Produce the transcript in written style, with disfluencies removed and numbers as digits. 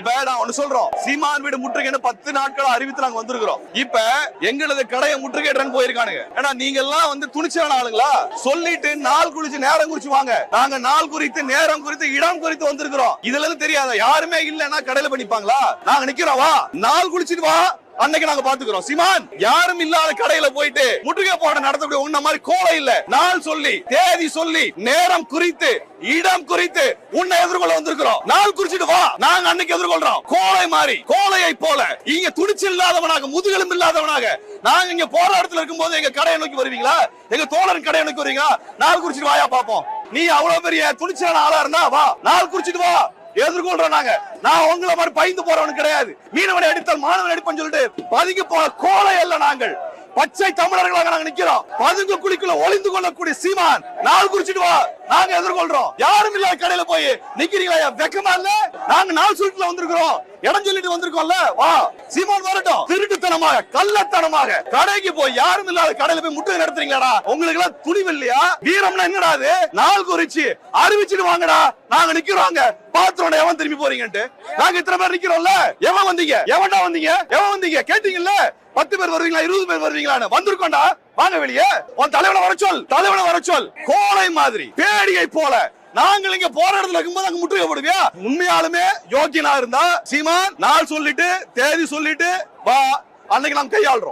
இப்ப நான் ஒண்ணு சொல்றோம், சீமான் வீடு முற்றுகைன்னு 10 நாட்கள் அறிவித்து நாங்க வந்திருக்கிறோம். இப்ப எங்களது கடையை முற்றுகையிடறன்னு போயிருக்கானுங்க. ஏன்னா நீங்க எல்லாம் வந்து துணிச்சலான ஆளுங்களா? சொல்லிட்டு நாள் குறிச்சு நேரம் குறிச்சு வாங்க. நாங்க நாள் குறித்து நேரம் குறித்து இடம் குறித்து வந்திருக்கிறோம். இதுல இருந்து தெரியாத யாருமே இல்லன்னா கடையில பண்ணிப்பாங்களா? நாங்க நிக்கிறோம், வா நாள் குளிச்சிட்டு வா, அன்னைக்கு நாங்க பாத்துக்கிறோம். சீமான் யாரும் இல்லாத கடையில போயிட்டு முற்றுகை போட நடத்தக்கூடிய உன்ன மாதிரி கோலை இல்ல. நாள் சொல்லி தேதி சொல்லி நேரம் குறித்து இடம் குறித்து உன்னை எதிர்கொள்ள வந்திருக்கிறோம். நாள் குறிச்சிட்டு வா, நாங்க அன்னைக்கு எதிர்கொள்றோம். கோலை மாதிரி கோலையை போல இங்க துணிச்சல் இல்லாதவனாக முதுகெலும்பு இல்லாதவனாக நாங்க இங்க போராட்டத்துல இருக்கும் போது எங்க கடையை நோக்கி வருவீங்களா? எங்க தோழரின் கடையை நோக்கி வருவீங்களா? நாள் குறிச்சிட்டு வாயா பாப்போம். நீ அவ்வளவு பெரிய துணிச்சலான ஆளா இருந்தா வா, நாள் குறிச்சிட்டு வா, எதிர்கொள்றோம். நாங்க நான் உங்களை மாதிரி பயந்து போறவனு கிடையாது. மீனவனை அடித்தால் மாணவனை அடிப்பேன்னு சொல்லிட்டு பதுங்கி போற கோலை அல்ல. நாங்கள் பச்சை தமிழர்களாக நாங்க நிக்கிறோம். பதுங்கு குழிக்குள்ள ஒளிந்து கொள்ளக்கூடிய சீமான் நாள் குறிச்சிட்டு வா, நாங்க எதிர்கொள்றோம். யாரும் இல்லாத கடையில போய் நிக்கிறீங்களா? வெக்கமா இல்ல? நாங்க நாள் சொல்லிட்டு வந்திருக்கிறோம், இடம் சொல்லிட்டு வந்திருக்கோம்ல, வா சீமான் வரட்டும். திருட்டுத்தனமாக கள்ளத்தனமாக கடைக்கு போய் யாரும் இல்லாத கடையில போய் முட்டுகை நடத்துறீங்களா? உங்களுக்கு எல்லாம் துணிவு இல்லையா? வீரம்னா என்னடா அது? நாள் குறிச்சு அறிவிச்சிட்டு வாங்கடா, நாங்க நிக்கிறோங்க. பாத்துறோம் எவன் திரும்பி போறீங்கன்ட்டு. நாங்க இத்தனை பேர் நிக்கிறோம்ல, எவன் வந்தீங்க? எவன்டா வந்தீங்க? எவன் வந்தீங்க கேட்டீங்கல்ல? 10 பேர் வருவீங்களா 20 பேர் வருவீங்களான்னு வந்திருக்கோம்டா. வாங்க வெளியே, உன் தலைவனை வர சொல், தலைவனை வர சொல். கோலை மாதிரி பேடியை போல நாங்கள் இங்க போற இடத்துல இருக்கும்போது அங்க முற்றுகை போடுவியா? உண்மையாலுமே யோக்கியனா இருந்தா சீமான் நாள் சொல்லிட்டு தேதி சொல்லிட்டு வா, அன்னைக்கு நாம் கையாளுறோம்.